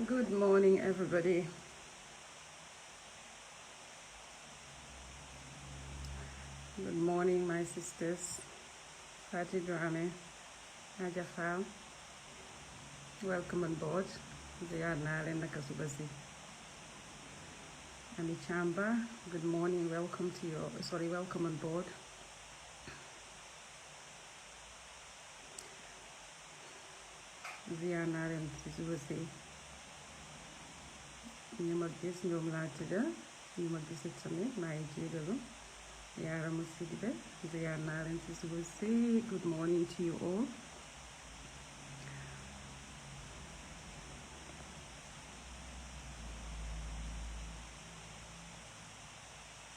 Good morning, everybody. Good morning, my sisters. Fati Drame, Najafal. Welcome on board. Ziad Nalen Nakasubasi. Ami Chamba, good morning. Welcome to your, welcome on board. Ziad Nalen Nakasubasi. ñu ma gis ñoom laa tudda ñu ma gisit tamit maa ngi jégalu yaaramu Sidibe ziyaar naa leen ci suba si. Good morning to you all.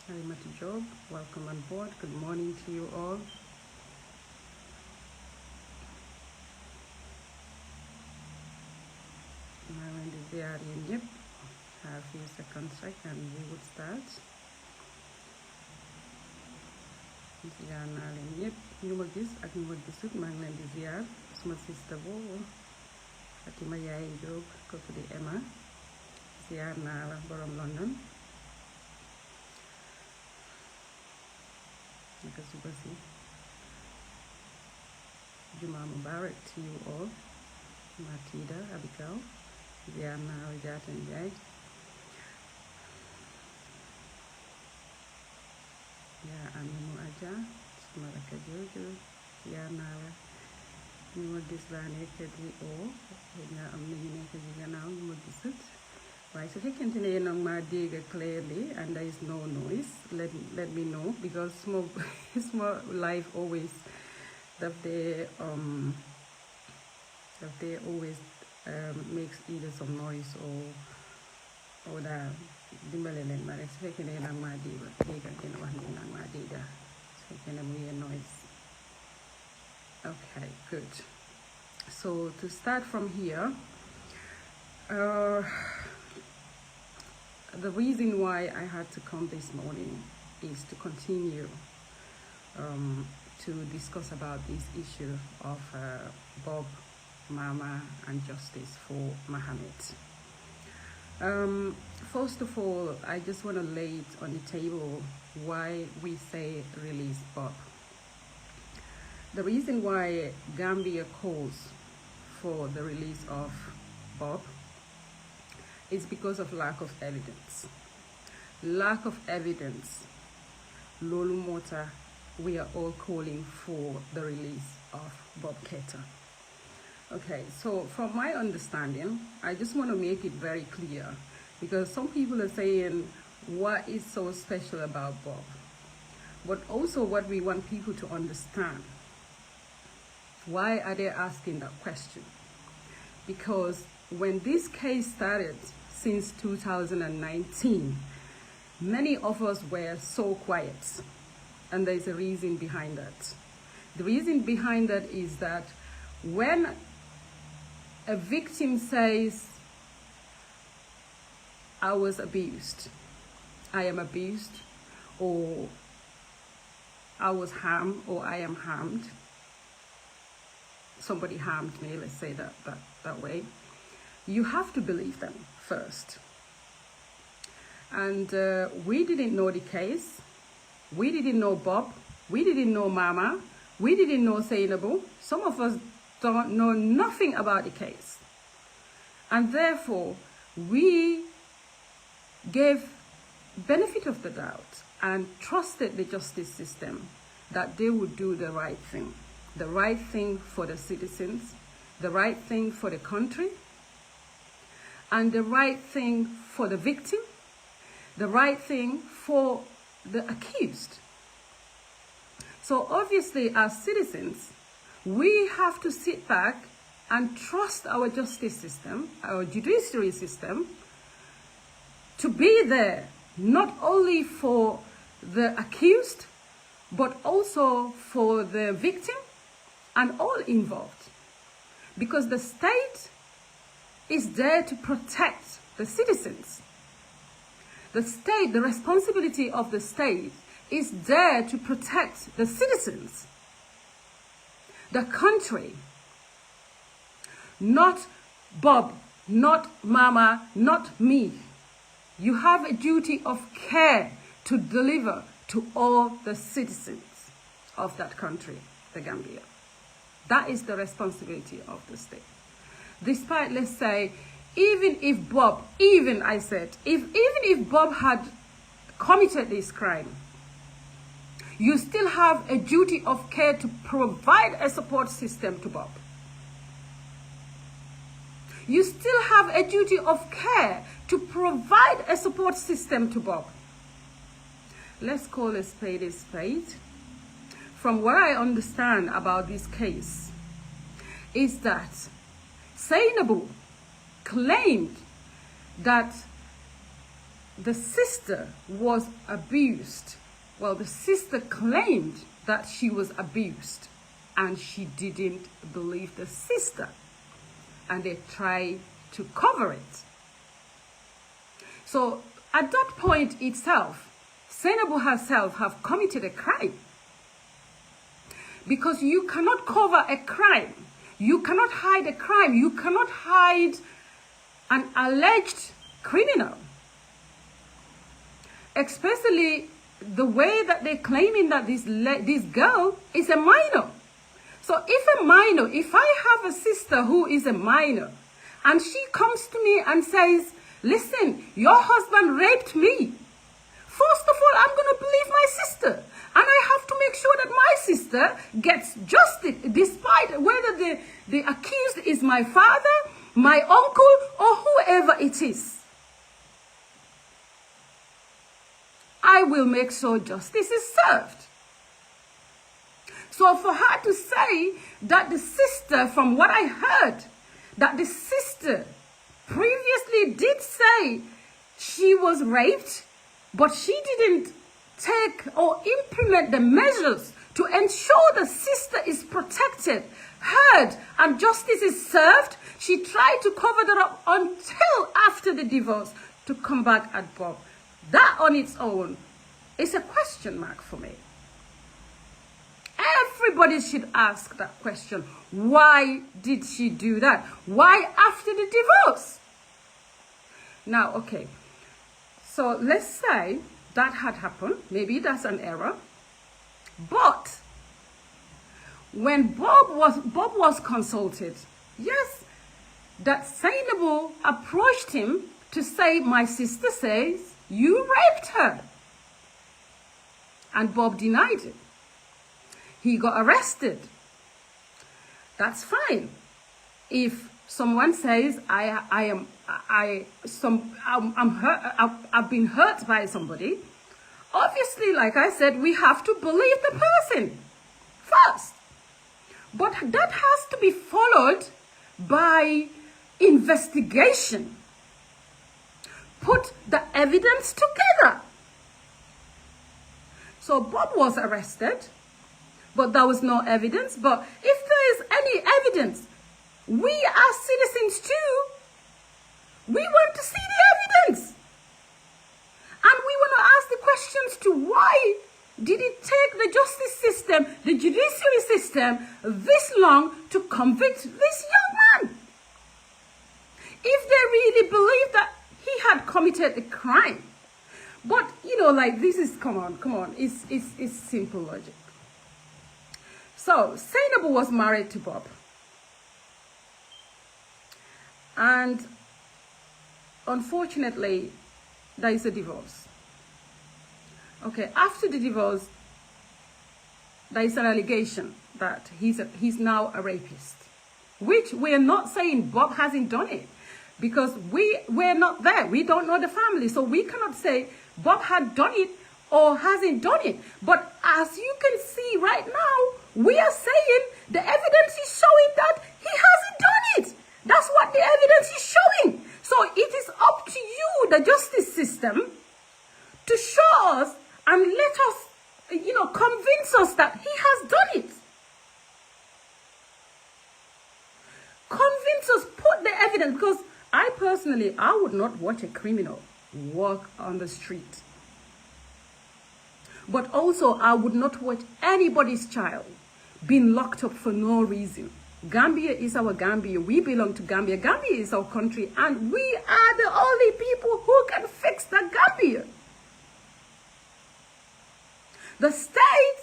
Halimatu Job, welcome on board. Good morning to you all. maa leen di ziyaar yéen ñëpp. A few seconds and we would start. Ziyaar naa leen ñëpp ñu ma gis ak ñu ma gisut maa ngi leen di ziyaar suma sista boobu Fatima Yaay Jóob kooku di Emma ziyaar naa la borom London. naka suba si Juma Mubarak to you all. Matida Abigail ziyaar naa la Jaata Njaay. yaa am na mu aja suma rakk jooju yaa naa la ñu ma gis laa nekk di nga am na ñu nekk ci gannaaw ñu ma gisut waaye su fekkente ne yéen a ma dégg clearly and there is no noise let me know because small life always daf dee always makes either some noise or daal dimbale leen ma rek su fekkee ne nag maa dégg ngeen wax ne nag maa dégg su fekkee ne mu ngi noise. Okay, good. So to start from here, the reason why I had to come this morning is to continue to discuss about this issue of Bob, Mama, and justice for Muhammad. First of all, I just want to lay it on the table why we say release Bob. The reason why Gambia calls for the release of Bob is because of lack of evidence. Lack of evidence. Lolu Mota, we are all calling for the release of Bob Keita. Okay, so from my understanding, I just want to make it very clear because some people are saying, what is so special about Bob? But also what we want people to understand. Why are they asking that question? Because when this case started since 2019, many of us were so quiet. And there's a reason behind that. The reason behind that is that when a victim says, I was abused, I am abused, or I was harmed, or I am harmed, somebody harmed me, let's say that way, you have to believe them first. And we didn't know the case, we didn't know Bob, we didn't know Mama, we didn't know Zainabu. Some of us don't know nothing about the case. And therefore, we gave benefit of the doubt and trusted the justice system that they would do the right thing for the citizens, the right thing for the country, and the right thing for the victim, the right thing for the accused. So obviously, as citizens, we have to sit back and trust our justice system, our judiciary system, to be there, not only for the accused, but also for the victim and all involved. Because the state is there to protect the citizens. The state, the responsibility of the state is there to protect the citizens, the country, not Bob, not mama, not me. You have a duty of care to deliver to all the citizens of that country, the Gambia. That is the responsibility of the state. Despite, let's say, even if Bob had committed this crime, you still have a duty of care to provide a support system to Bob. You still have a duty of care to provide a support system to Bob. Let's call a spade a spade. From what I understand about this case, is that Zainabu claimed that the sister was abused. Well, the sister claimed that she was abused, and she didn't believe the sister, and they tried to cover it. So at that point itself, Zainabu herself have committed a crime, because you cannot cover a crime. You cannot hide a crime. You cannot hide an alleged criminal. Especially the way that they're claiming that this girl is a minor. So if I have a sister who is a minor, and she comes to me and says, listen, your husband raped me. First of all, I'm going to believe my sister. And I have to make sure that my sister gets justice, despite whether the accused is my father, my uncle, or whoever it is. I will make sure justice is served. So for her to say that the sister, from what I heard, that the sister previously did say she was raped, but she didn't take or implement the measures to ensure the sister is protected, heard, and justice is served. She tried to cover that up until after the divorce to come back at Bob. That on its own is a question mark for me. Everybody should ask that question. Why did she do that? Why after the divorce? Now, okay. So let's say that had happened. Maybe that's an error. But when Bob was consulted, yes, that Zainabu approached him to say, my sister says you raped her. And Bob denied it. He got arrested. That's fine. If someone says I'm hurt, I've been hurt by somebody, obviously, like I said, we have to believe the person first. But that has to be followed by investigation. Put the evidence together. So Bob was arrested, but there was no evidence. But if there is any evidence, we as citizens too, we want to see the evidence. And we want to ask the questions to why did it take the justice system, the judiciary system, this long to convict this young man? If they really believe that he had committed a crime. But, you know, like, this is, come on, it's simple logic. So, Zainabu was married to Bob. And, unfortunately, there is a divorce. Okay, after the divorce, there is an allegation that he's now a rapist. Which we're not saying Bob hasn't done it. Because we're not there. We don't know the family. So we cannot say Bob had done it or hasn't done it. But as you can see right now, we are saying the evidence is showing that he hasn't done it. That's what the evidence is showing. So it is up to you, the justice system, to show us and let us, convince us that he has done it. Convince us, put the evidence, because I personally would not watch a criminal walk on the street. But also, I would not watch anybody's child being locked up for no reason. Gambia is our Gambia. We belong to Gambia. Gambia is our country, and we are the only people who can fix the Gambia. The state,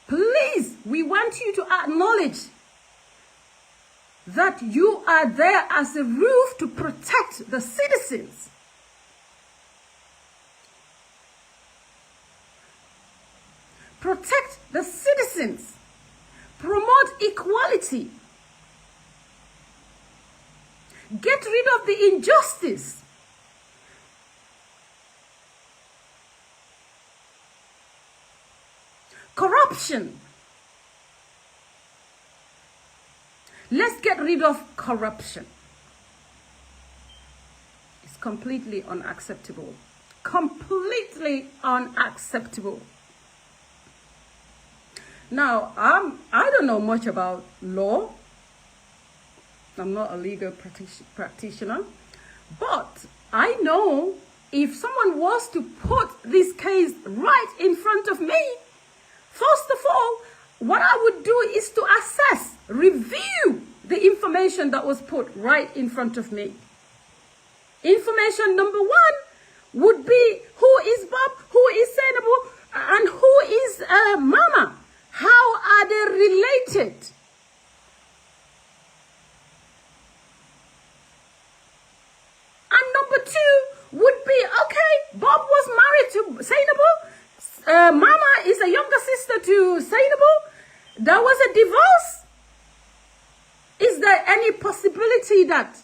please, we want you to acknowledge that you are there as a roof to protect the citizens. Protect the citizens. Promote equality. Get rid of the injustice. Corruption. Let's get rid of corruption. It's completely unacceptable. Completely unacceptable. Now, I don't know much about law. I'm not a legal practitioner. But I know if someone was to put this case right in front of me, first of all, what I would do is to assess, review the information that was put right in front of me. Information number one would be who is Bob, who is Zainabu, and who is Mama. How are they related? And number two would be, okay, Bob was married to Zainabu. Mama is a younger sister to Zainabu. There was a divorce. Is there any possibility that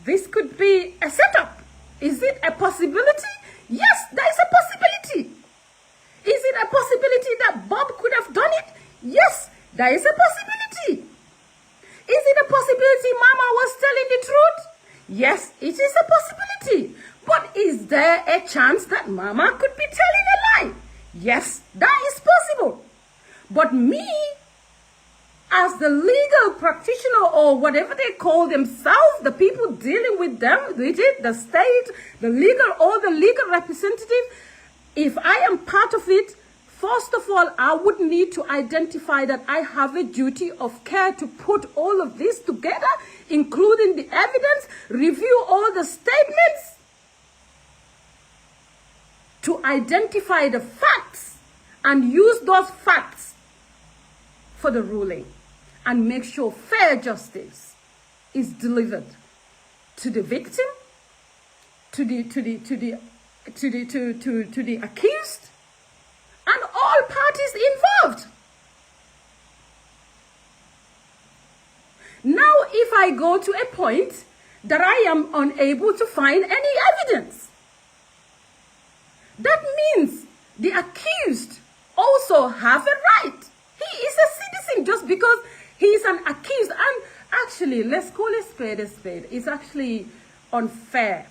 this could be a setup? Is it a possibility? Yes, there is a possibility. Is it a possibility that Bob could have done it? Yes, there is a possibility. Is it a possibility Mama was telling the truth? Yes, it is a possibility. But is there a chance that Mama could be telling a lie? Yes, that is possible. But me, as the legal practitioner or whatever they call themselves, the people dealing with them, with it, the state, the legal or the legal representative, if I am part of it, first of all, I would need to identify that I have a duty of care to put all of this together, including the evidence, review all the statements, to identify the facts and use those facts for the ruling, and make sure fair justice is delivered to the victim, to the accused, and all parties involved. Now, if I go to a point that I am unable to find any evidence, that means the accused also have a right. He is a citizen just because he is an accused. And actually, let's call a spade a spade. It's actually unfair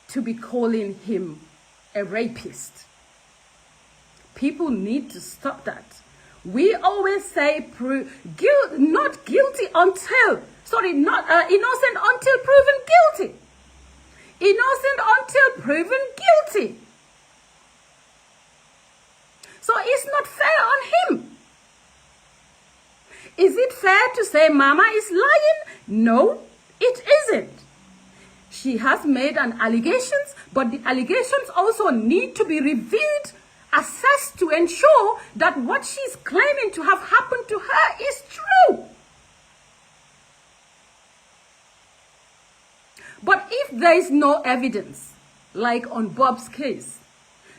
to be calling him a rapist. People need to stop that. We always say not guilty until, innocent until proven guilty. Innocent until proven guilty. So it's not fair on him. Is it fair to say Mama is lying? No, it isn't. She has made an allegations, but the allegations also need to be reviewed, assessed to ensure that what she's claiming to have happened to her is true. But if there is no evidence, like on Bob's case,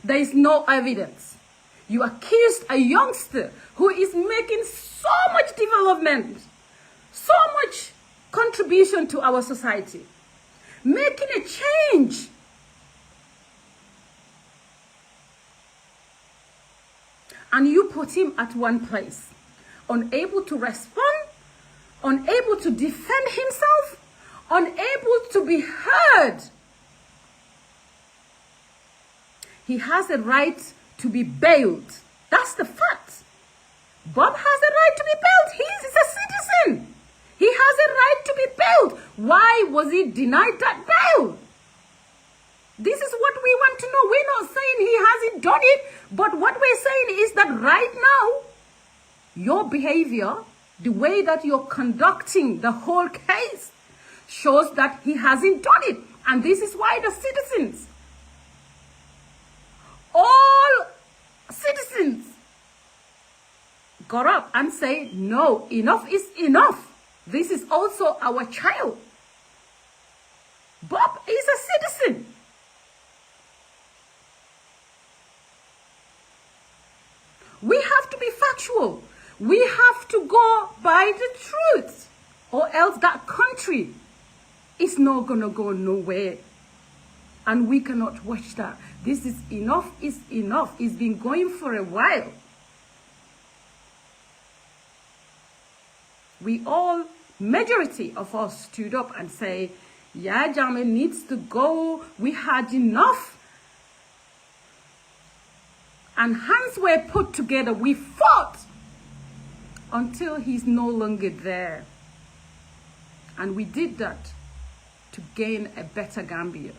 there is no evidence. You accused a youngster who is making so much development, so much contribution to our society, making a change. And you put him at one place, unable to respond, unable to defend himself, unable to be heard. He has a right to be bailed. That's the fact. Bob has a right to be bailed. He is a citizen. He has a right to be bailed. Why was he denied that bail? This is what we want to know. We're not saying he hasn't done it, But what we're saying is that right now, your behavior, the way that you're conducting the whole case, shows that he hasn't done it. And this is why the citizens, all citizens, got up and say, no, enough is enough. This is also our child. Bob is a citizen. We have to be factual. We have to go by the truth, or else that country is not going to go nowhere. And we cannot watch that. This is enough is enough. It's been going for a while. We all, majority of us, stood up and say, yeah, Jammeh needs to go. We had enough. And hands were put together. We fought until he's no longer there. And we did that to gain a better Gambia.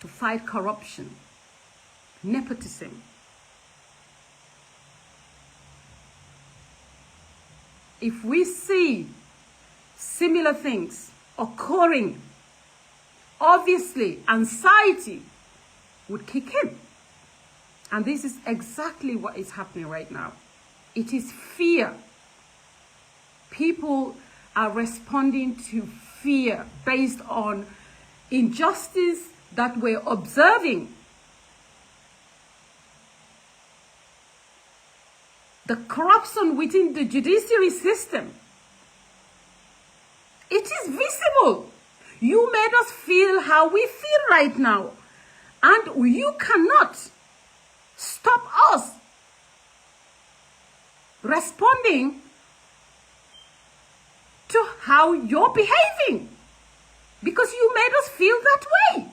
To fight corruption, nepotism. If we see similar things occurring, obviously anxiety would kick in. And this is exactly what is happening right now. It is fear. People are responding to fear based on injustice that we're observing. The corruption within the judiciary system. It is visible. You made us feel how we feel right now. And you cannot stop us responding to how you're behaving. Because you made us feel that way.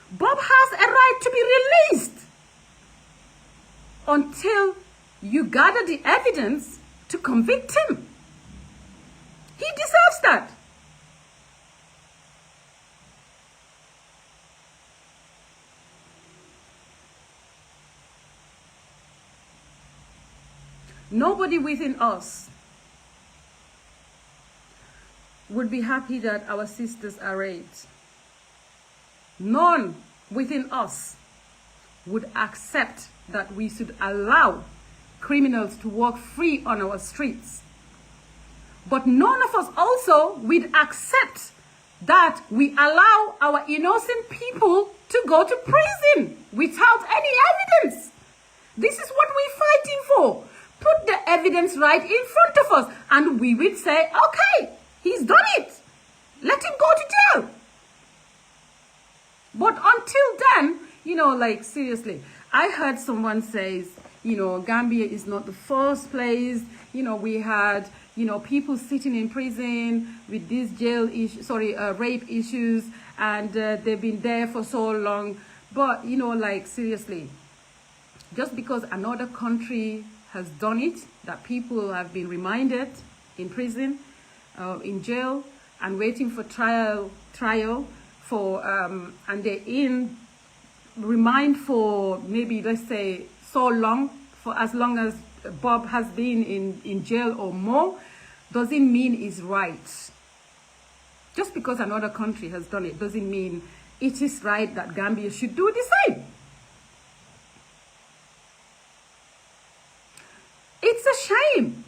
Bob has a right to be released until you gather the evidence to convict him. He deserves that. Nobody within us would be happy that our sisters are raped. None within us would accept that we should allow criminals to walk free on our streets. But none of us also would accept that we allow our innocent people to go to prison without any evidence. This is what we're fighting for. Put the evidence right in front of us and we would say, okay, he's done it. Let him go to jail. But until then, like seriously, I heard someone say, Gambia is not the first place. We had, people sitting in prison with these rape issues, and they've been there for so long. But, like seriously, just because another country has done it, that people have been reminded in prison, in jail, and waiting for trial for, and they're in remand for maybe, let's say, so long, for as long as Bob has been in jail or more, doesn't mean it's right. Just because another country has done it doesn't mean it is right that Gambia should do the same. It's a shame.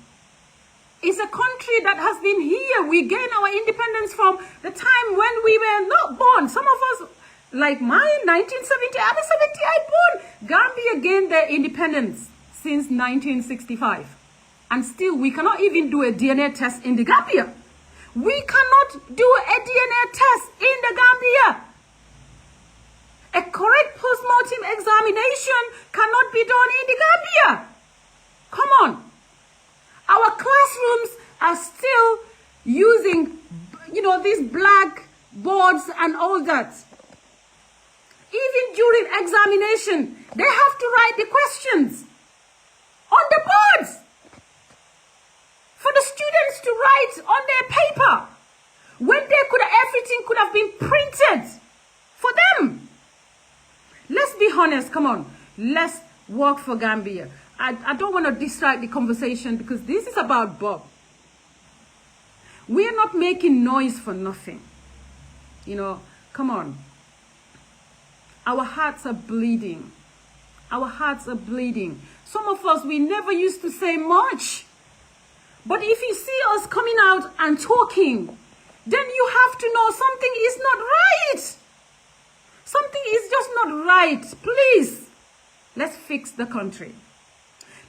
It's a country that has been here. We gained our independence from the time when we were not born. Some of us, like mine, 1970, I was 78 born. Gambia gained their independence since 1965. And still, we cannot even do a DNA test in the Gambia. We cannot do a DNA test in the Gambia. A correct post-mortem examination cannot be done in the Gambia. Come on. Our classrooms are still using, these black boards and all that. Even during examination, they have to write the questions on the boards for the students to write on their paper. When everything could have been printed for them. Let's be honest, come on. Let's work for Gambia. I don't want to distract the conversation because this is about Bob. We're not making noise for nothing. You know, come on. Our hearts are bleeding. Our hearts are bleeding. Some of us, we never used to say much. But if you see us coming out and talking, then you have to know something is not right. Something is just not right. Please, let's fix the country.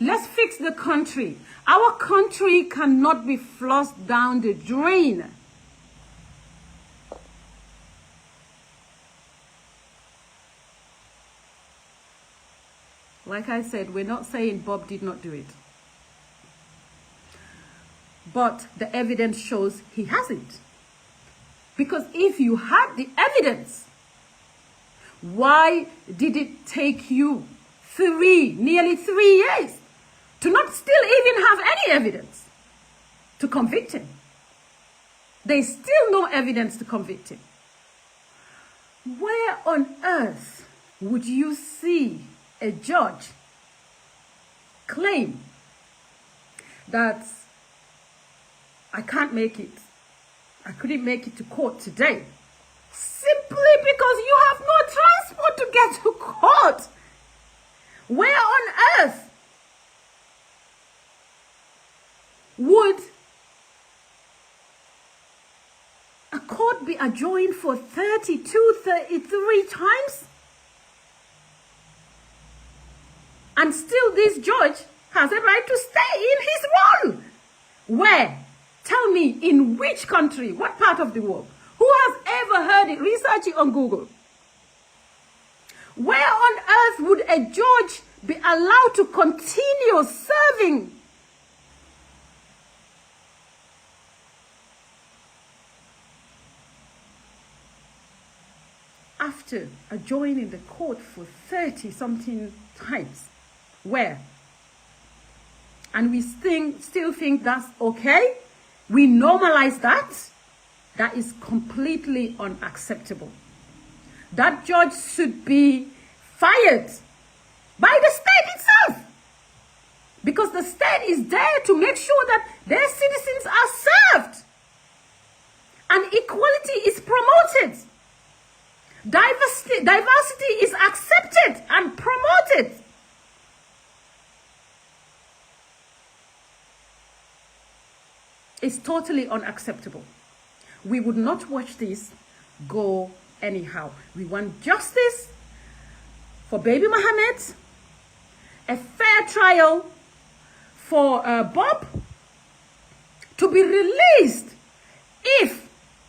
Let's fix the country. Our country cannot be flushed down the drain. Like I said, we're not saying Bob did not do it. But the evidence shows he hasn't. Because if you had the evidence, why did it take you nearly 3 years to not still even have any evidence to convict him? There's still no evidence to convict him. Where on earth would you see a judge claim that I can't make it, I couldn't make it to court today, simply because you have no transport to get to court? Where on earth would a court be adjourned for 32, 33 times? And still this judge has a right to stay in his role. Where? Tell me, in which country? What part of the world? Who has ever heard it? Research it on Google. Where on earth would a judge be allowed to continue serving? After adjourning the court for 30-something times. Where? And we still think that's okay? We normalize that? That is completely unacceptable. That judge should be fired by the state itself. Because the state is there to make sure that their citizens are served. And equality is promoted. Diversity is accepted and promoted. It's totally unacceptable. We would not watch this go anyhow. We want justice for Baby Muhammed, a fair trial for Bob, to be released if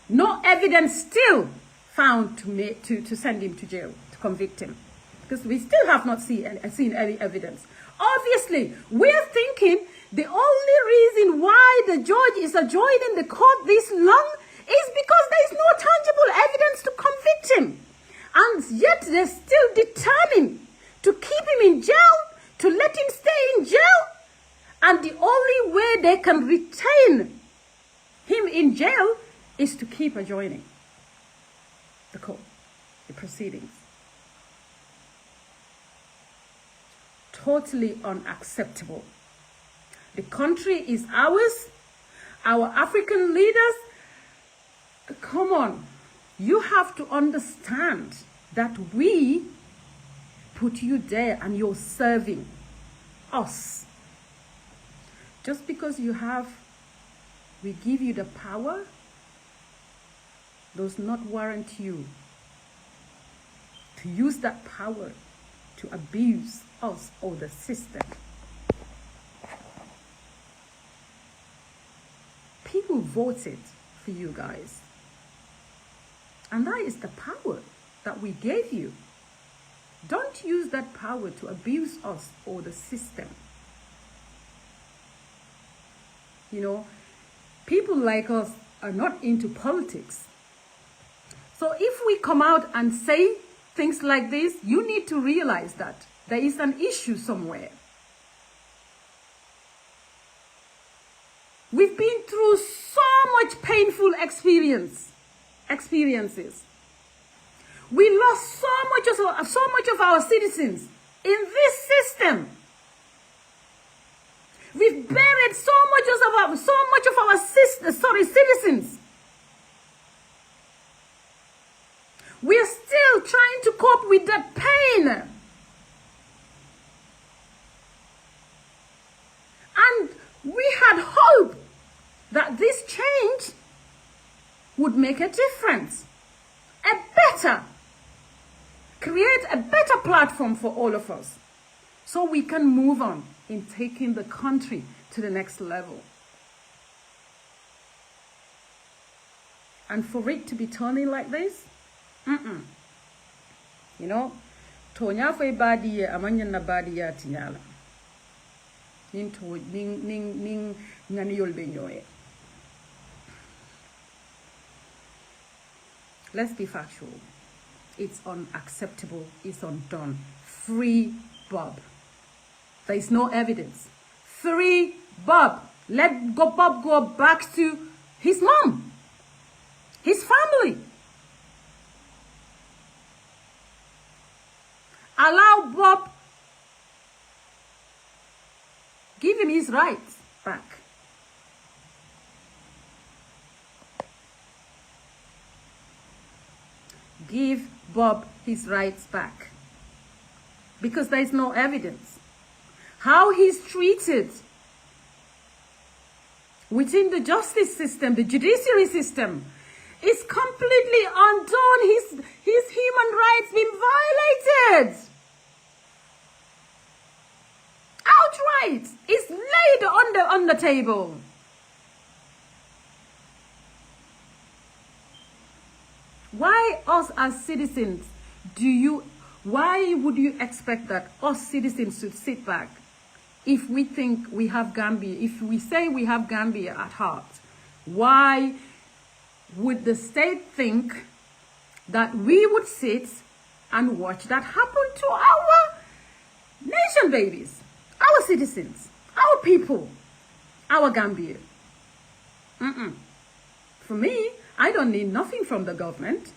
no evidence still found to send him to jail, to convict him. Because we still have not seen any evidence. Obviously, we're thinking the only reason why the judge is adjourning the court this long is because there is no tangible evidence to convict him. And yet they're still determined to keep him in jail, to let him stay in jail. And the only way they can retain him in jail is to keep adjourning the court, the proceedings. Totally unacceptable. The country is ours. Our African leaders, come on. You have to understand that we put you there and you're serving us. Just because we give you the power, does not warrant you to use that power to abuse us or the system. People voted for you guys. And that is the power that we gave you. Don't use that power to abuse us or the system. You know, people like us are not into politics. So if we come out and say things like this, you need to realize that there is an issue somewhere. We've been through so much painful experiences. We lost so much of our citizens in this system. We've buried so much of our citizens. We're still trying to cope with that pain. And we had hope that this change would make a difference. Create a better platform for all of us, so we can move on in taking the country to the next level. And for it to be turning like this, you know, tonya fay badi amanya na badi ya tinyala. Ning ngani yolbe nyoye. Let's be factual. It's unacceptable. It's undone. Free Bob. There is no evidence. Free Bob. Let Bob go back to his mom, his family. Allow Bob, give him his rights back. Give Bob his rights back. Because there is no evidence. How he's treated within the justice system, the judiciary system, is completely undone. His human rights been violated. Outright. It's laid on the table. Why us as citizens why would you expect that us citizens should sit back if we think we have Gambia, if we say we have Gambia at heart? Why would the state think that we would sit and watch that happen to our nation babies, our citizens, our people, our Gambia? For me, I don't need nothing from the government.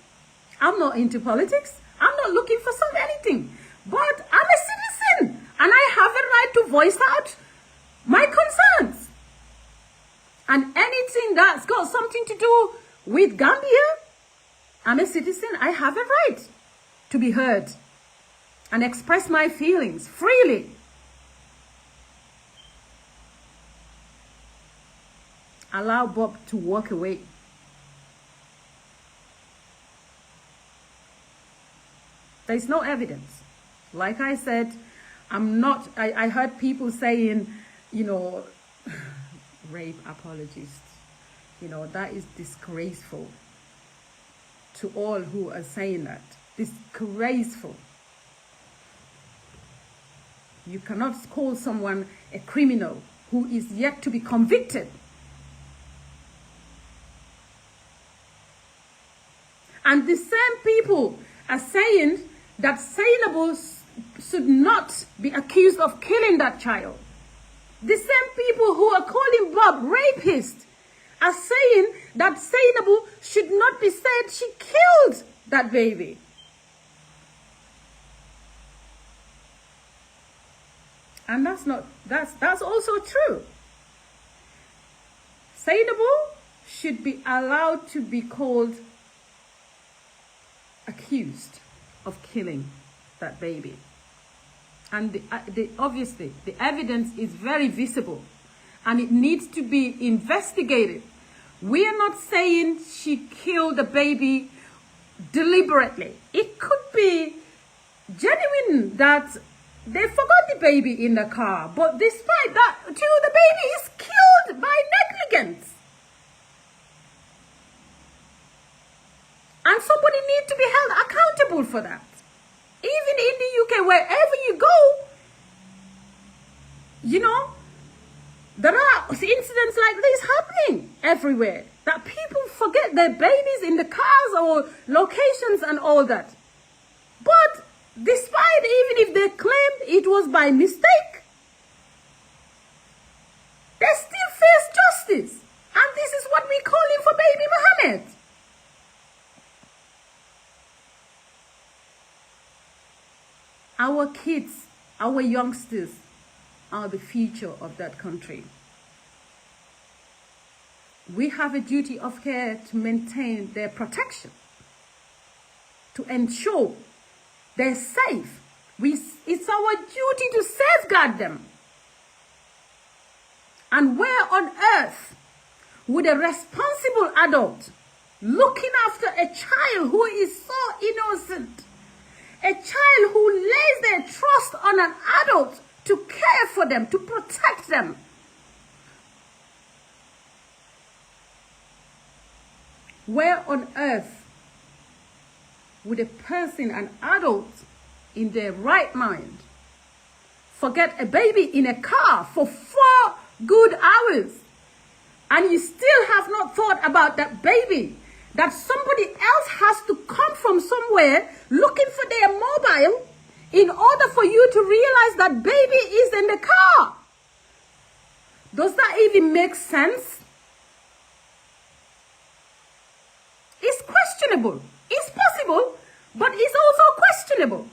I'm not into politics. I'm not looking for anything. But I'm a citizen and I have a right to voice out my concerns. And anything that's got something to do with Gambia, I'm a citizen. I have a right to be heard and express my feelings freely. Allow Bob to walk away. There's no evidence. Like I said, I heard people saying, you know, rape apologists. You know, that is disgraceful to all who are saying that. Disgraceful. You cannot call someone a criminal who is yet to be convicted. And the same people are saying that Zainabu should not be accused of killing that child. The same people who are calling Bob rapist are saying that Zainabu should not be said she killed that baby. And that's also true. Zainabu should be allowed to be called accused of killing that baby. And obviously, the evidence is very visible and it needs to be investigated. We are not saying she killed the baby deliberately. It could be genuine that they forgot the baby in the car, but despite that, too, the baby is killed by negligence. And somebody needs to be held accountable for that. Even in the UK, wherever you go, you know, there are incidents like this happening everywhere. That people forget their babies in the cars or locations and all that. But despite, even if they claimed it was by mistake, they still face justice. And this is what we're calling for Baby Muhammed. Our kids, our youngsters are the future of that country. We have a duty of care to maintain their protection, to ensure they're safe. It's our duty to safeguard them. And where on earth would a responsible adult looking after a child who is so innocent, a child who lays their trust on an adult to care for them, to protect them, where on earth would a person, an adult in their right mind, forget a baby in a car for 4 good hours, and you still have not thought about that baby, that somebody else has to come from somewhere looking for their mobile in order for you to realize that baby is in the car? Does that even make sense? It's questionable. It's possible, but it's also questionable.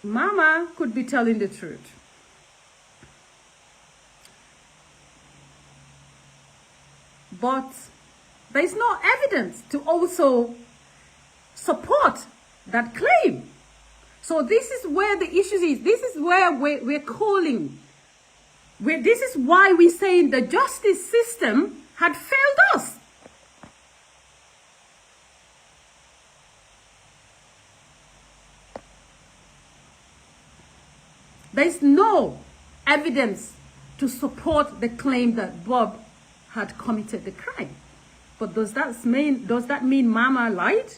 Mama could be telling the truth. But there's no evidence to also support that claim. So this is where the issue is. This is where we're calling. This is why we're saying the justice system had failed us. There's no evidence to support the claim that Bob had committed the crime. But does that mean Mama lied?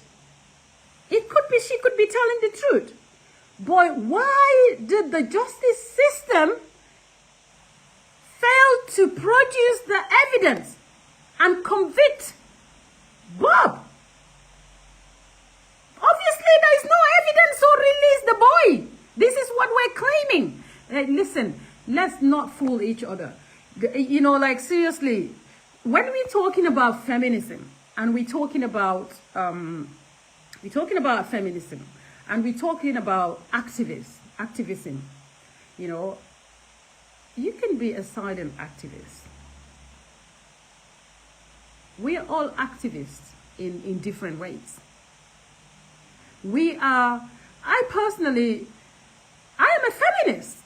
It could be, she could be telling the truth. Boy, why did the justice system fail to produce the evidence and convict Bob? Obviously, there is no evidence, so release the boy. This is what we're claiming. Listen, let's not fool each other. You know, like seriously, when we're talking about feminism and we're talking about feminism and we're talking about activism, you know, you can be a silent activist. We are all activists in different ways. I am a feminist.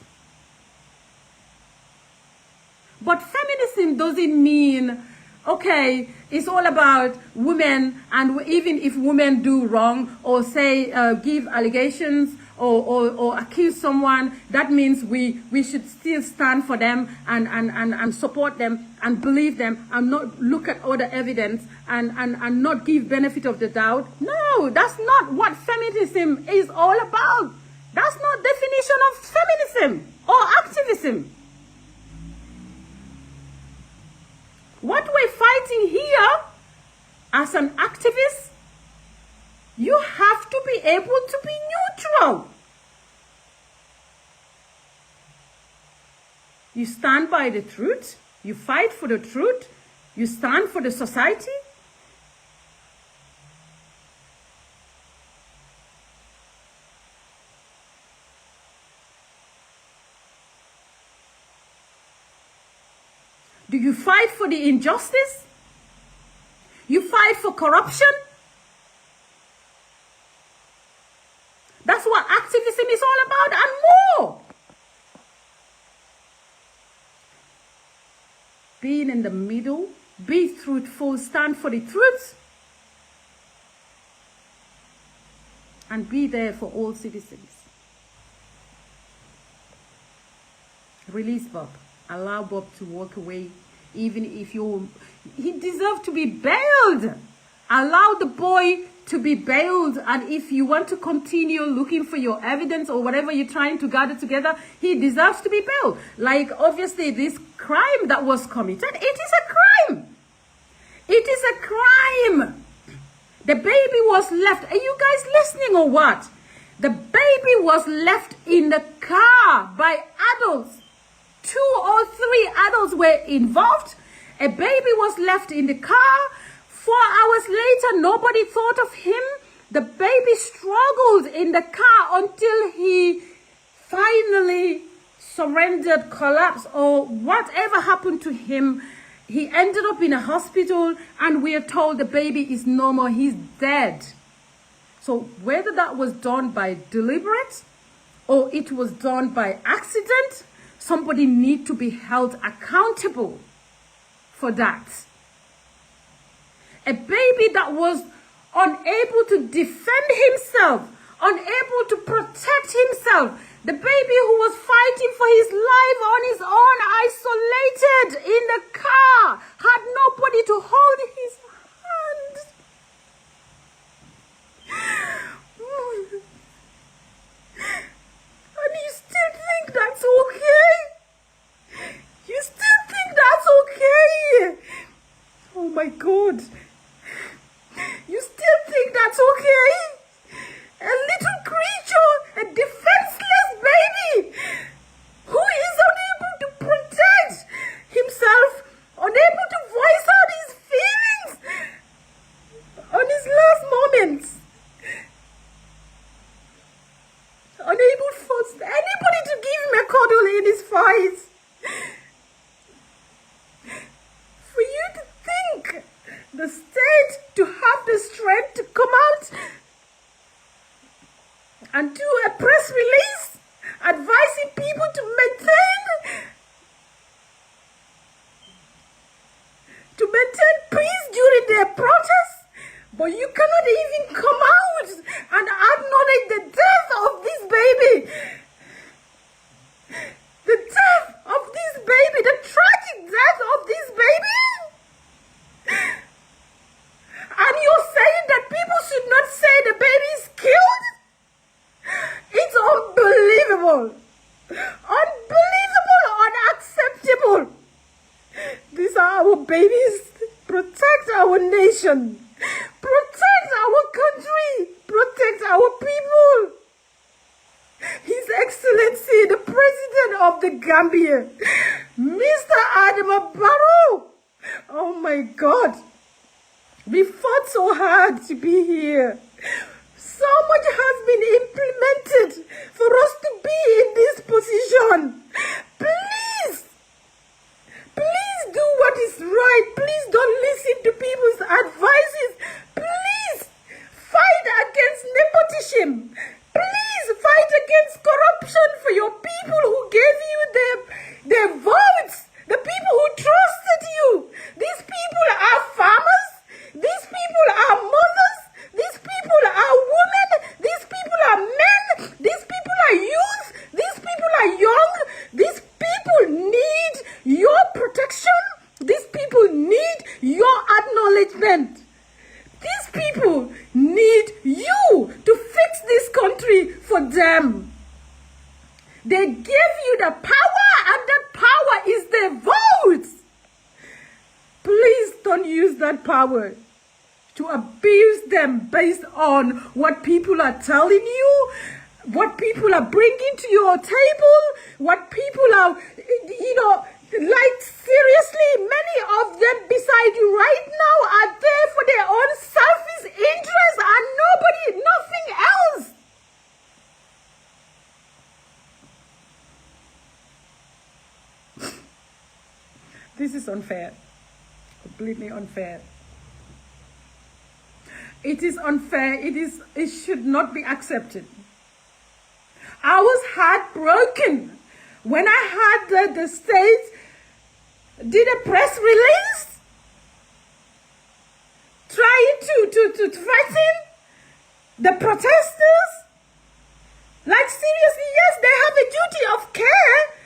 But feminism doesn't mean, okay, it's all about women, and even if women do wrong or say, give allegations or accuse someone, that means we should still stand for them and support them and believe them and not look at all the evidence and not give benefit of the doubt. No, that's not what feminism is all about. That's not definition of feminism or activism. What we're fighting here as an activist, you have to be able to be neutral. You stand by the truth. You fight for the truth. You stand for the society. Do you fight for the injustice? You fight for corruption? That's what activism is all about and more. Being in the middle, be truthful, stand for the truth, and be there for all citizens. Release Bob. Allow Bob to walk away, even if he deserves to be bailed. Allow the boy to be bailed, and if you want to continue looking for your evidence or whatever you're trying to gather together, he deserves to be bailed. Like, obviously, this crime that was committed, it is a crime. It is a crime. The baby was left. Are you guys listening or what? The baby was left in the car by adults 2 or 3 adults were involved. A baby was left in the car. 4 hours later, nobody thought of him. The baby struggled in the car until he finally surrendered, collapsed, or whatever happened to him. He ended up in a hospital, and we are told the baby is no more. He's dead. So whether that was done by deliberate or it was done by accident, somebody needs to be held accountable for that. A baby that was unable to defend himself, unable to protect himself, the baby who was fighting for his life on his own, isolated in the car, had nobody to hold his hand. And you still think that's okay? You still think that's okay? Oh my God. You still think that's okay? A little creature, a defenseless baby, who is unable to protect himself, unable to voice out his feelings on his last moments, unable for anybody to give him a cuddle in his fight. For you to think the state to have the strength to come out and do a press release advising people to maintain peace during their protests, but you cannot even come out and acknowledge the death of this baby. The death of this baby, the tragic death of this baby. And you're saying that people should not say the baby is killed? It's unbelievable. Unbelievable, unacceptable. These are our babies. Protect our nation. Protect our country. Protect our people. His Excellency, the President of the Gambia, Mr. Adama Barrow. Oh my God. We fought so hard to be here. So much has been implemented for us to be in this position. Please, please do what is right. Please don't listen to people's advices. Please fight against nepotism. Please fight against corruption for your people who gave you their votes. The people who trusted you. These people are farmers. These people are mothers. These people are women. These people are men. These people are youth. These people are young. These people need your protection. These people need your acknowledgement. These people need you to fix this country for them. They gave you the power, and that power is their votes. Please don't use that power to abuse them based on what people are telling you, what people are bringing to your table, what people are, like seriously, many of them beside you right now are there for their own selfish interests and nothing else. This is unfair. Completely unfair. It is unfair. It should not be accepted. I was heartbroken when I heard that the state did a press release trying to threaten the protesters. Like seriously, yes, they have a duty of care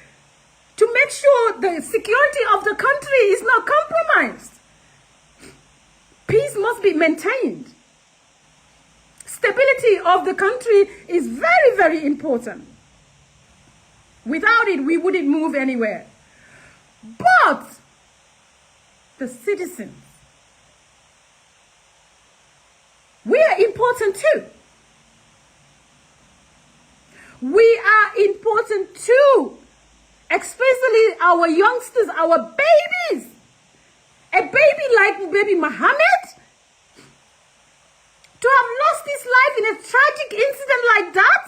to make sure the security of the country is not compromised. Peace must be maintained. Stability of the country is very, very important. Without it, we wouldn't move anywhere. But the citizens, we are important too. We are important too. especially our youngsters, our babies. A baby like Baby Muhammed, to have lost his life in a tragic incident like that,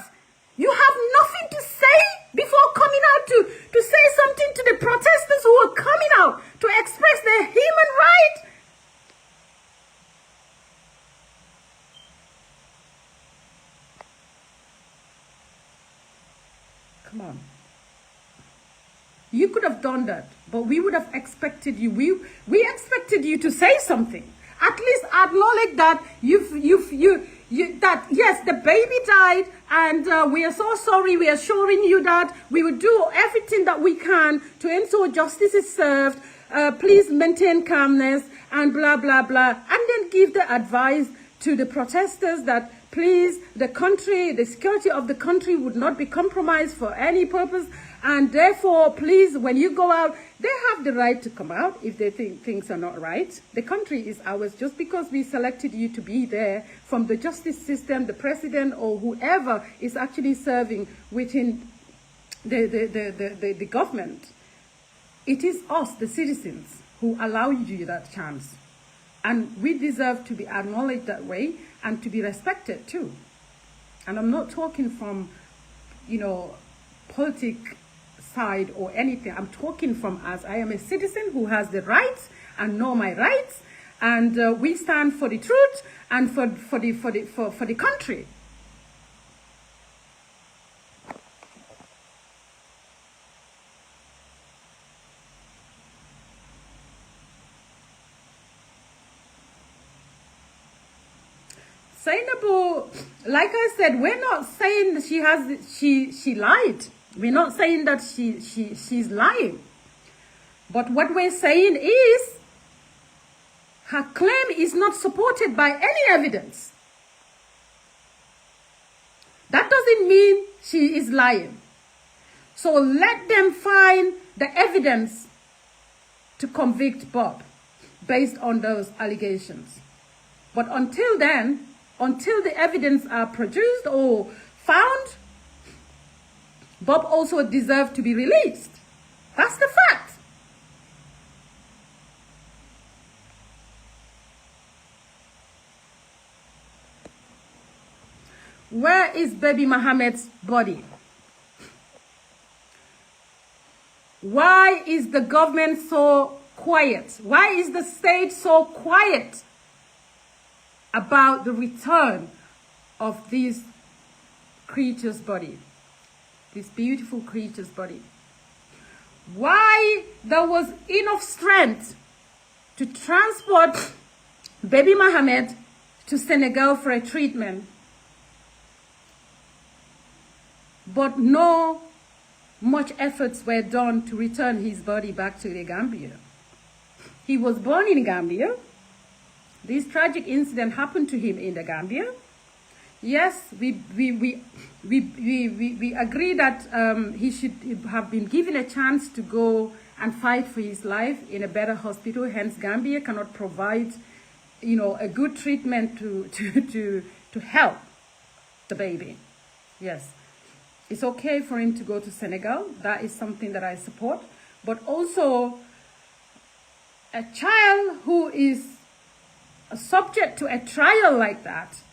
you have nothing to say before coming out to say something to the protesters who are coming out to express their human right. Come on. You could have done that, but we would have expected you. We expected you to say something. At least acknowledge that that yes, the baby died, and we are so sorry. We are assuring you that we will do everything that we can to ensure justice is served. Please maintain calmness and blah blah blah, and then give the advice to the protesters that please, the country, the security of the country would not be compromised for any purpose, and therefore, please, when you go out, they have the right to come out if they think things are not right. The country is ours. Just because we selected you to be there, from the justice system, the president, or whoever is actually serving within the government, it is us, the citizens, who allow you that chance. And we deserve to be acknowledged that way and to be respected too. And I'm not talking from, politic side or anything. I'm talking from as I am a citizen who has the rights and know my rights, and we stand for the truth and for the country. Zainabu, like I said, we're not saying that she lied. We're not saying that she's lying. But what we're saying is her claim is not supported by any evidence. That doesn't mean she is lying. So let them find the evidence to convict Bob based on those allegations. But until then, until the evidence are produced or found, Bob also deserved to be released. That's the fact. Where is Baby Muhammed's body? Why is the government so quiet? Why is the state so quiet about the return of this creature's body? This beautiful creature's body. Why there was enough strength to transport Baby Muhammed to Senegal for a treatment, but no much efforts were done to return his body back to the Gambia. He was born in Gambia. This tragic incident happened to him in the Gambia. Yes, we agree that he should have been given a chance to go and fight for his life in a better hospital. Hence, Gambia cannot provide, a good treatment to help the baby. Yes, it's okay for him to go to Senegal. That is something that I support. But also, a child who is subject to a trial like that,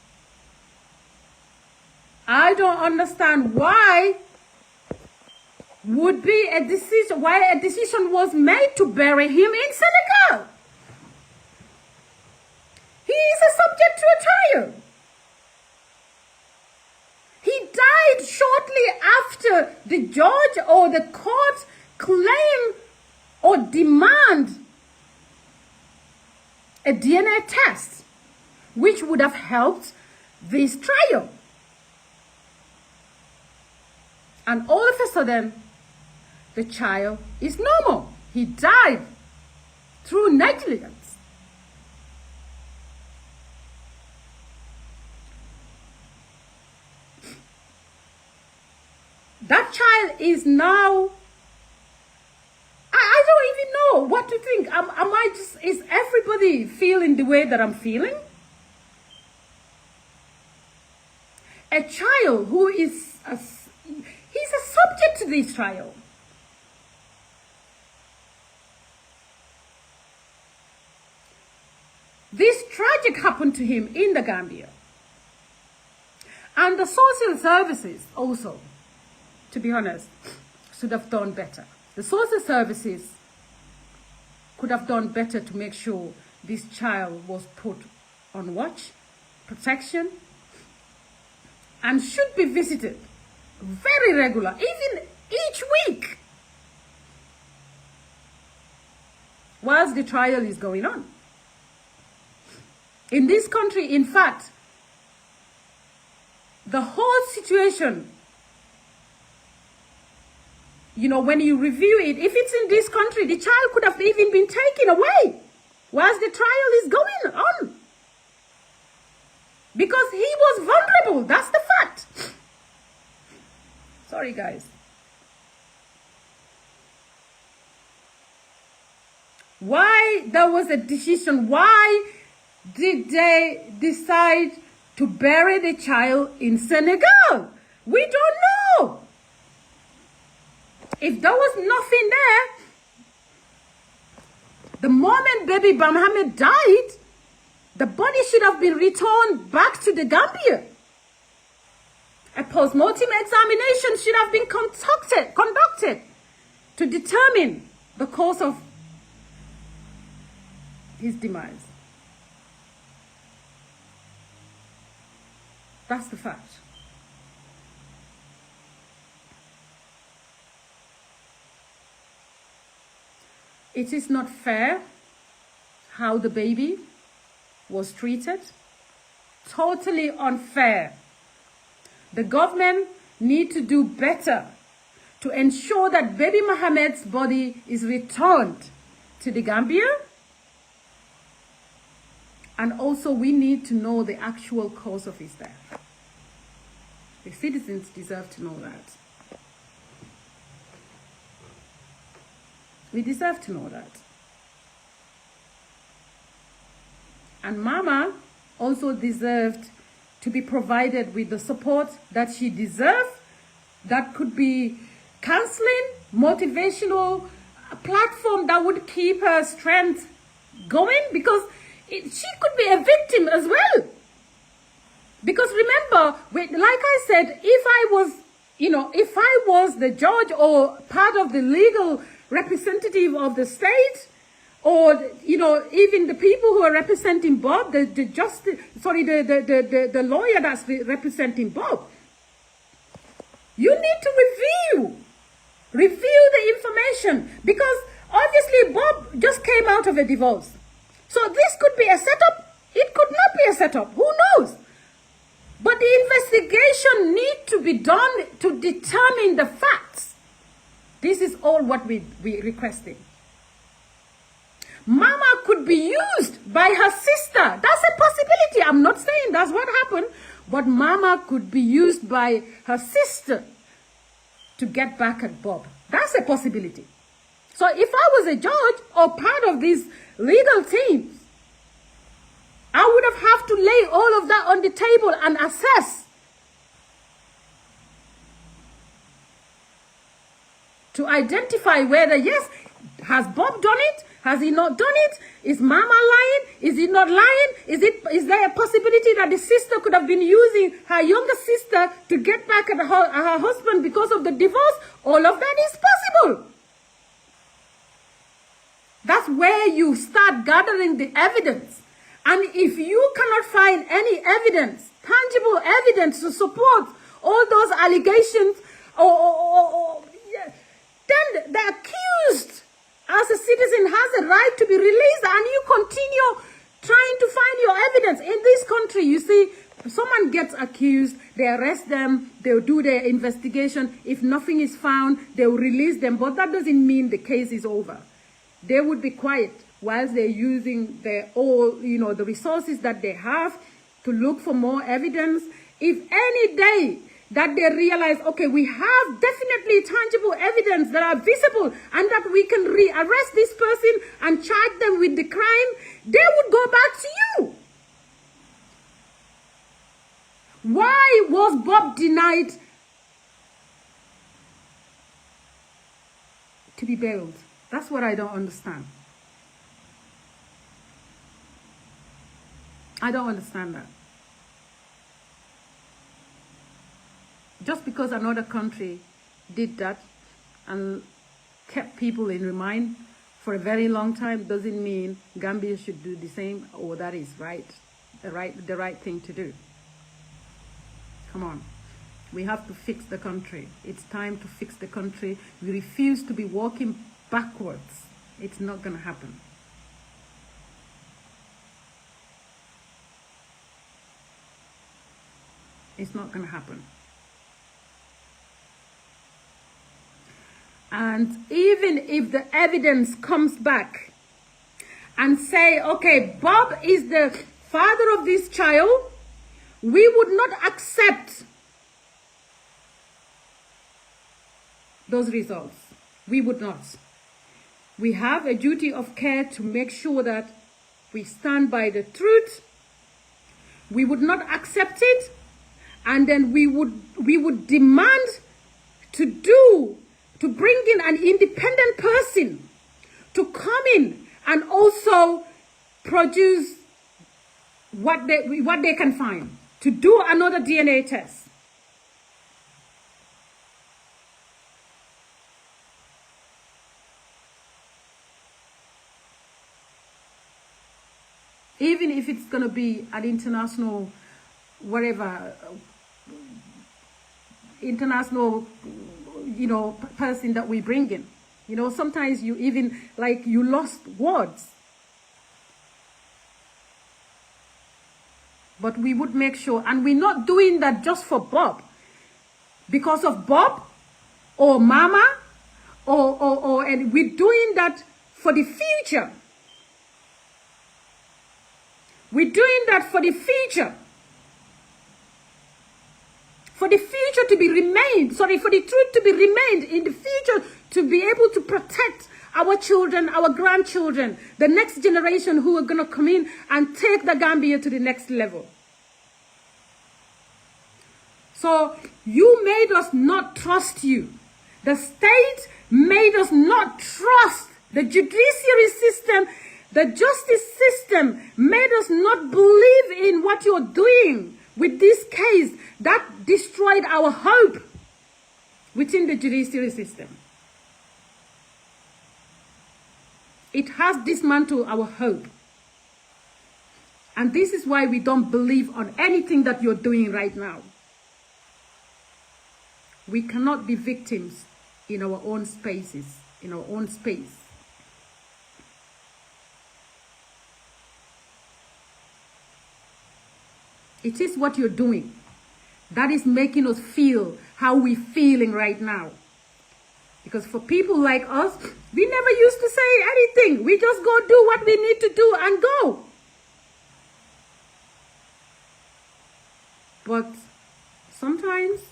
I don't understand why would be a decision, why a decision was made to bury him in Senegal. He is a subject to a trial. He died shortly after the judge or the court claim or demand a DNA test, which would have helped this trial. And all of a sudden, the child is normal. He died through negligence. That child is now, I don't even know what to think. Is everybody feeling the way that I'm feeling? A child who is, he's a subject to this trial. This tragic happened to him in the Gambia. And the social services also, to be honest, should have done better. The social services could have done better to make sure this child was put on watch, protection, and should be visited very regular, even each week, whilst the trial is going on. In this country, in fact, the whole situation, you know, when you review it, if it's in this country, the child could have even been taken away whilst the trial is going on. Because he was vulnerable. That's the fact. Sorry, guys. Why there was a decision? Why did they decide to bury the child in Senegal? We don't know. If there was nothing there, the moment Baby Muhammed died, the body should have been returned back to the Gambia. A post-mortem examination should have been conducted to determine the cause of his demise. That's the fact. It is not fair how the baby was treated. Totally unfair. The government need to do better to ensure that Baby Muhammad's body is returned to the Gambia. And also we need to know the actual cause of his death. The citizens deserve to know that. We deserve to know that. And Mama also deserved to be provided with the support that she deserved. That could be counseling, motivational platform that would keep her strength going, because she could be a victim as well. Because remember, like I said, if I was the judge or part of the legal representative of the state, or even the people who are representing Bob, the lawyer that's representing Bob, you need to review the information, because obviously Bob just came out of a divorce. So this could be a setup. It could not be a setup. Who knows? But the investigation needs to be done to determine the facts. This is all what we're requesting. Mama could be used by her sister. That's a possibility. I'm not saying that's what happened. But Mama could be used by her sister to get back at Bob. That's a possibility. So if I was a judge or part of these legal teams, I would have to lay all of that on the table and assess to identify whether, yes, has Bob done it? Has he not done it? Is Mama lying? Is he not lying? Is there a possibility that the sister could have been using her younger sister to get back at her husband because of the divorce? All of that is possible. That's where you start gathering the evidence. And if you cannot find any evidence, tangible evidence to support all those allegations, then the accused as a citizen has a right to be released, and you continue trying to find your evidence. In this country, you see, someone gets accused, they arrest them, they'll do their investigation. If nothing is found, they'll release them. But that doesn't mean the case is over. They would be quiet whilst they're using the resources that they have to look for more evidence. If any day that they realize, okay, we have definitely tangible evidence that are visible and that we can arrest this person and charge them with the crime, they would go back to you. Why was Bob denied to be bailed? That's what I don't understand. I don't understand that. Just because another country did that and kept people in mind for a very long time doesn't mean Gambia should do the same, or that is right, the right thing to do. Come on. We have to fix the country. It's time to fix the country. We refuse to be walking backwards. It's not going to happen. It's not going to happen. And even if the evidence comes back and say, okay, Bob is the father of this child, we would not accept those results. We would not. We have a duty of care to make sure that we stand by the truth. We would not accept it, and then we would demand to bring in an independent person to come in and also produce what they can find, to do another DNA test. Even if it's going to be an international, whatever, international, person that we bring in. Sometimes you even, you lost words. But we would make sure, and we're not doing that just for Bob. Because of Bob or Mama, and we're doing that for the future. We're doing that for the future. For the future to be remained, for the truth to be remained in the future, to be able to protect our children, our grandchildren, the next generation who are going to come in and take the Gambia to the next level. So you made us not trust you. The state made us not trust the judiciary system. The justice system made us not believe in what you're doing with this case. That destroyed our hope within the judiciary system. It has dismantled our hope. And this is why we don't believe on anything that you're doing right now. We cannot be victims in our own spaces, in our own space. It is what you're doing that is making us feel how we're feeling right now. Because for people like us, we never used to say anything. We just go do what we need to do and go. But sometimes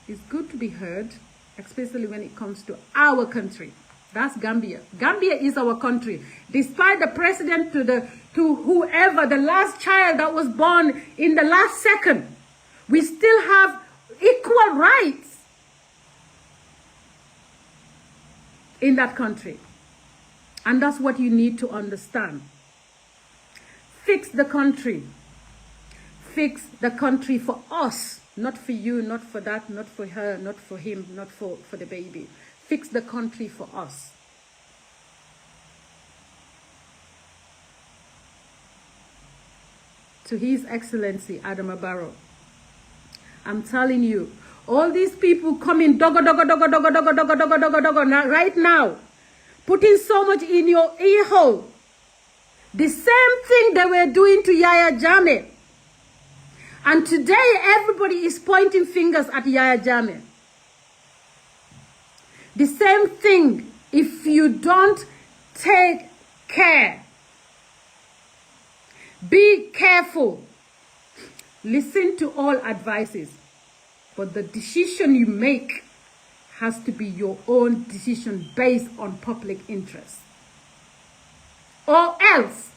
it's good to be heard, especially when it comes to our country. That's Gambia. Gambia is our country. Despite the president to whoever, the last child that was born in the last second, we still have equal rights in that country. And that's what you need to understand. Fix the country. Fix the country for us. Not for you, not for that, not for her, not for him, not for the baby. Fix the country for us. To His Excellency Adama Barrow, I'm telling you, all these people coming right now, putting so much in your ear hole. The same thing they were doing to Yaya Jammeh. And today everybody is pointing fingers at Yaya Jammeh. The same thing if you don't take care. Be careful. Listen to all advices. But the decision you make has to be your own decision based on public interest. Or else,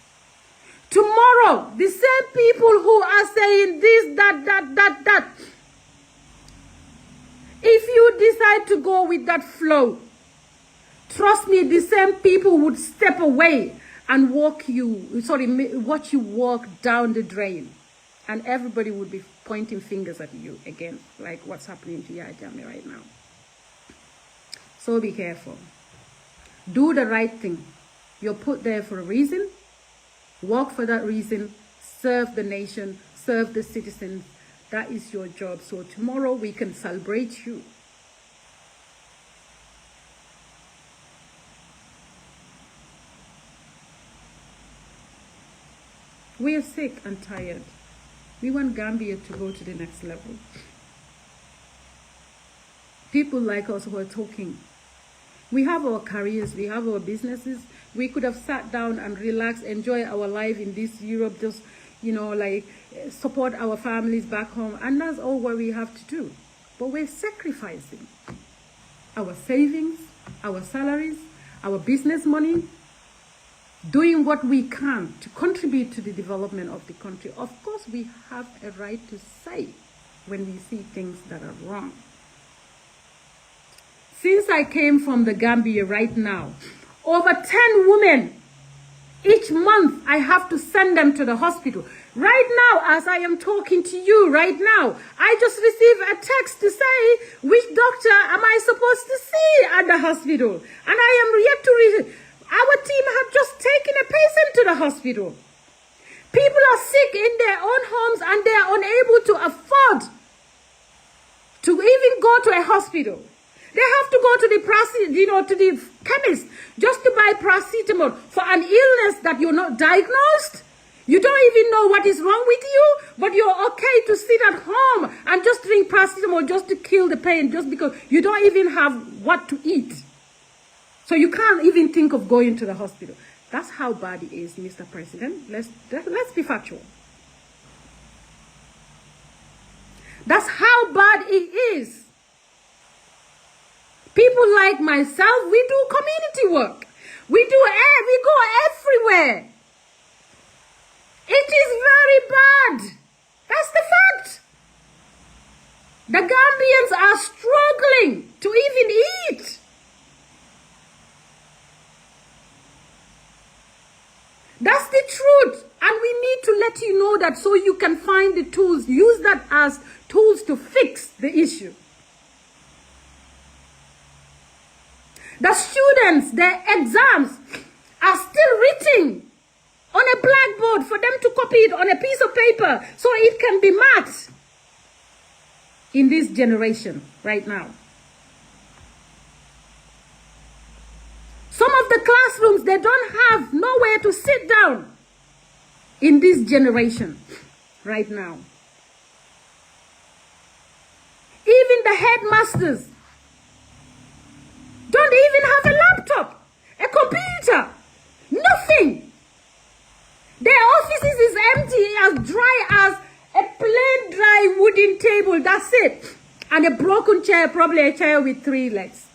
tomorrow, the same people who are saying this, that, if you decide to go with that flow, trust me, the same people would step away and watch you walk down the drain, and everybody would be pointing fingers at you again, like what's happening to Yaya Jammeh right now. So be careful. Do the right thing. You're put there for a reason. Work for that reason. Serve the nation. Serve the citizens. That is your job. So tomorrow we can celebrate you. We are sick and tired. We want Gambia to go to the next level. People like us who are talking. We have our careers, we have our businesses. We could have sat down and relaxed, enjoy our life in this Europe, just, support our families back home. And that's all what we have to do. But we're sacrificing our savings, our salaries, our business money, doing what we can to contribute to the development of the country. Of course, we have a right to say when we see things that are wrong. Since I came from the Gambia right now, over 10 women, each month I have to send them to the hospital. Right now, as I am talking to you right now, I just received a text to say, which doctor am I supposed to see at the hospital? And I am yet to read. Our team have just taken a patient to the hospital. People are sick in their own homes and they are unable to afford to even go to a hospital. They have to go to the chemist just to buy paracetamol for an illness that you're not diagnosed. You don't even know what is wrong with you, but you're okay to sit at home and just drink paracetamol just to kill the pain, just because you don't even have what to eat. So you can't even think of going to the hospital. That's how bad it is, Mr. President. Let's be factual. That's how bad it is. People like myself, we do community work. We go everywhere. It is very bad. That's the fact. The Gambians are struggling to even eat. That's the truth. And we need to let you know that so you can find the tools. Use that as tools to fix the issue. The students, their exams are still written on a blackboard for them to copy it on a piece of paper so it can be marked in this generation right now. Some of the classrooms, they don't have nowhere to sit down in this generation right now. Even the headmasters don't even have a laptop, a computer, nothing. Their offices is empty, as dry as a plain dry wooden table, that's it. And a broken chair, probably a chair with 3 legs.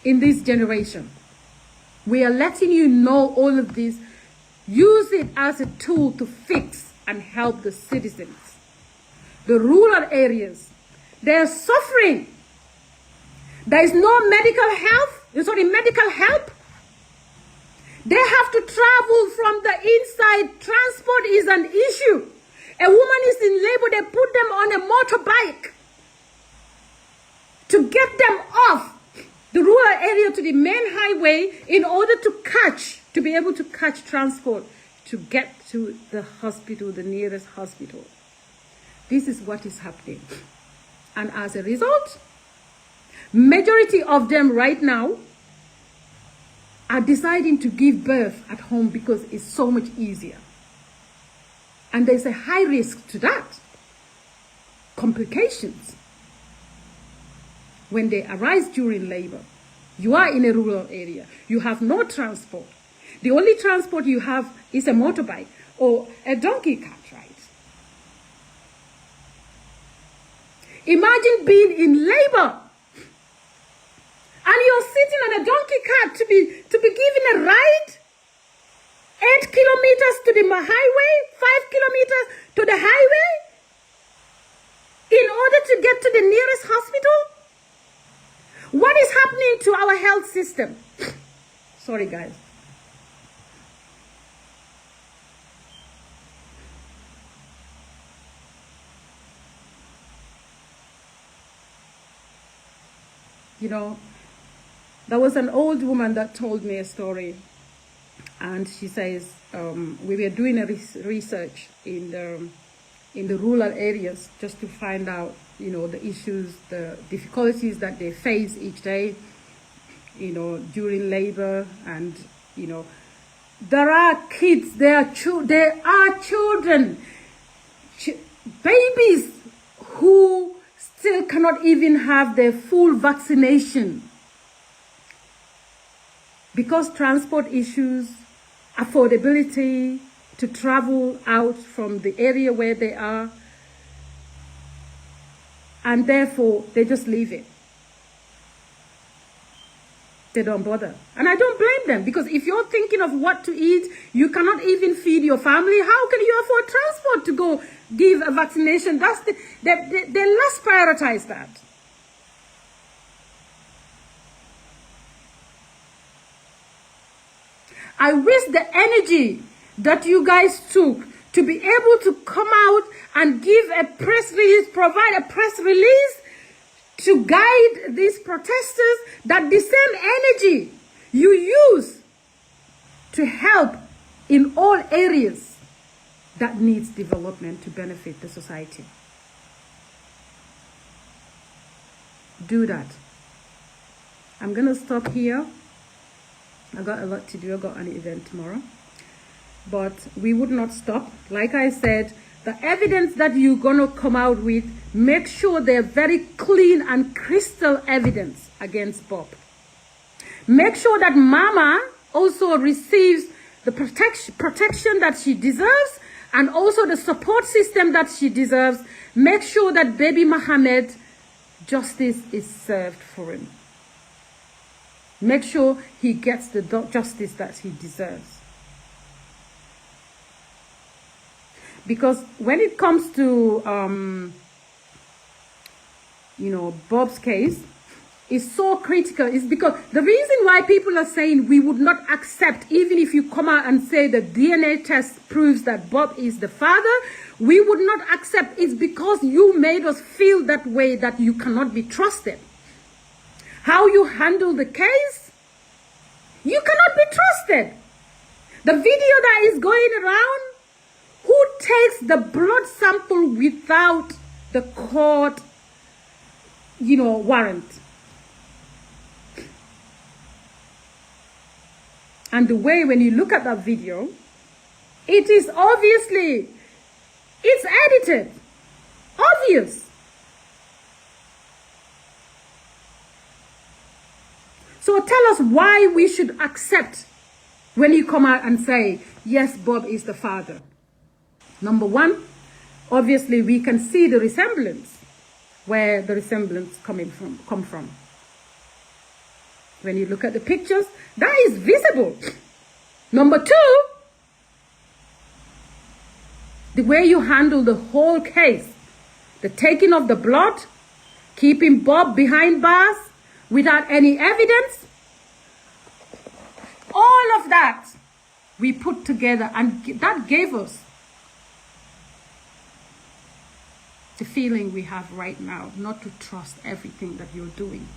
In this generation, we are letting you know all of this. Use it as a tool to fix and help the citizens. The rural areas, they're suffering. There is no medical help. They have to travel from the inside. Transport is an issue. A woman is in labor, they put them on a motorbike to get them off the rural area to the main highway in order to be able to catch transport to get to the hospital, the nearest hospital. This is what is happening. And as a result, majority of them right now are deciding to give birth at home because it's so much easier. And there's a high risk to that. Complications. When they arise during labor, you are in a rural area. You have no transport. The only transport you have is a motorbike or a donkey cart ride. Imagine being in labor and you're sitting on a donkey cart to be given a ride 8 kilometers to the highway, 5 kilometers to the highway in order to get to the nearest hospital. What is happening to our health system? Sorry, guys. You know, there was an old woman that told me a story, and she says we were doing a research in the rural areas just to find out, you know, the issues, the difficulties that they face each day, you know, during labor. And, you know, there are kids, there are children, babies who still cannot even have their full vaccination because transport issues, affordability to travel out from the area where they are, and therefore they just leave it. They don't bother. And I don't blame them, because if you're thinking of what to eat, you cannot even feed your family, how can you afford transport to go give a vaccination? That's they less prioritize that. I wish the energy that you guys took to be able to come out and give a press release, provide a press release to guide these protesters, that the same energy you use to help in all areas that needs development to benefit the society. Do that. I'm going to stop here. I got a lot to do. I got an event tomorrow. But we would not stop. Like I said, the evidence that you're going to come out with, make sure they're very clean and crystal evidence against Bob. Make sure that Mama also receives the protection that she deserves, and also the support system that she deserves. Make sure that Baby Muhammed, justice is served for him. Make sure he gets the justice that he deserves. Because when it comes to, you know, Bob's case, is so critical. Is because the reason why people are saying we would not accept, even if you come out and say the DNA test proves that Bob is the father, we would not accept, is because you made us feel that way, that you cannot be trusted. How you handle the case, you cannot be trusted. The video that is going around, who takes the blood sample without the court, you know, warrant? And the way, when you look at that video, it is obviously, it's edited. Obvious. So tell us why we should accept when you come out and say, yes, Bob is the father. Number one, obviously we can see the resemblance, where the resemblance come from. When you look at the pictures, that is visible. Number two, the way you handle the whole case, the taking of the blood, keeping Bob behind bars without any evidence, all of that we put together, and that gave us the feeling we have right now, not to trust everything that you're doing.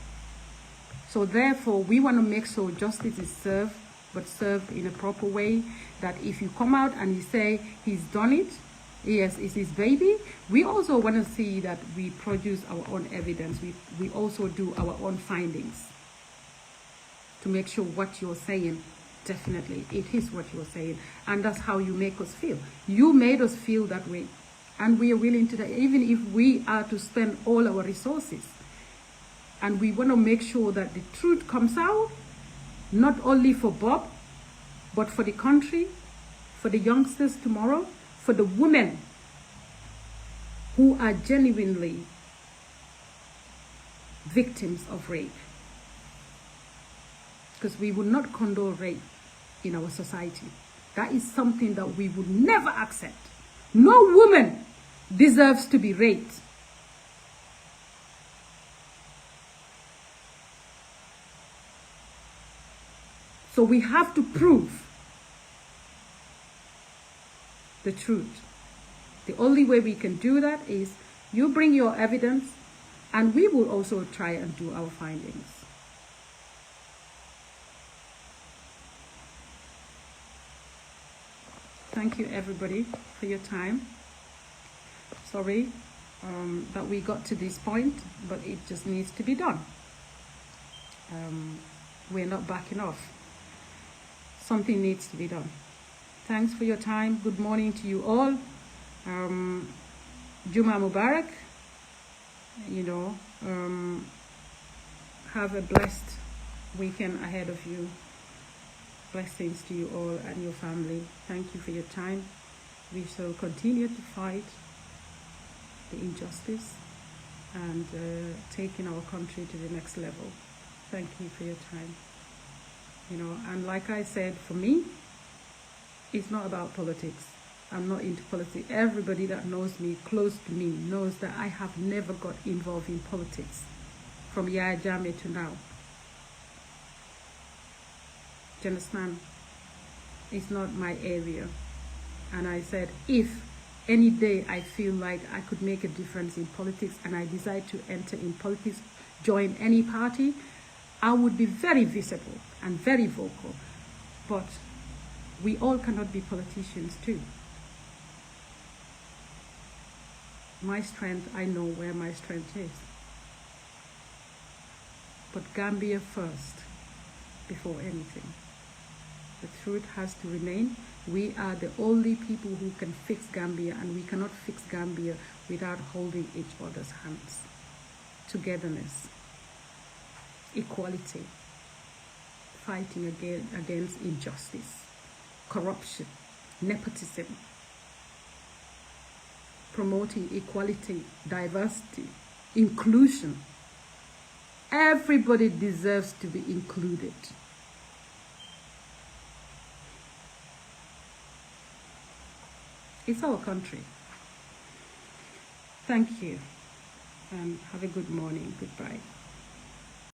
So therefore, we want to make sure justice is served, but served in a proper way, that if you come out and you say he's done it, yes, it's his baby, we also want to see that we produce our own evidence. We also do our own findings to make sure what you're saying, definitely, it is what you're saying. And that's how you make us feel. You made us feel that way. And we are willing to, even if we are to spend all our resources. And we want to make sure that the truth comes out, not only for Bob, but for the country, for the youngsters tomorrow, for the women who are genuinely victims of rape. Because we would not condone rape in our society. That is something that we would never accept. No woman deserves to be raped. So we have to prove the truth. The only way we can do that is you bring your evidence, and we will also try and do our findings. Thank you, everybody, for your time. Sorry that we got to this point, but it just needs to be done. We're not backing off. Something needs to be done. Thanks for your time. Good morning to you all. Juma Mubarak. Have a blessed weekend ahead of you. Blessings to you all and your family. Thank you for your time. We shall continue to fight the injustice and taking our country to the next level. Thank you for your time. And like I said, for me, it's not about politics. I'm not into politics. Everybody that knows me, close to me, knows that I have never got involved in politics from Yaya Jammeh to now. Do you understand? It's not my area. And I said, if any day I feel like I could make a difference in politics and I decide to enter in politics, join any party, I would be very visible and very vocal. But we all cannot be politicians too. My strength, I know where my strength is. But Gambia first, before anything. The truth has to remain. We are the only people who can fix Gambia, and we cannot fix Gambia without holding each other's hands. Togetherness, equality, fighting against injustice, corruption, nepotism, promoting equality, diversity, inclusion. Everybody deserves to be included. It's our country. Thank you, and have a good morning. Goodbye.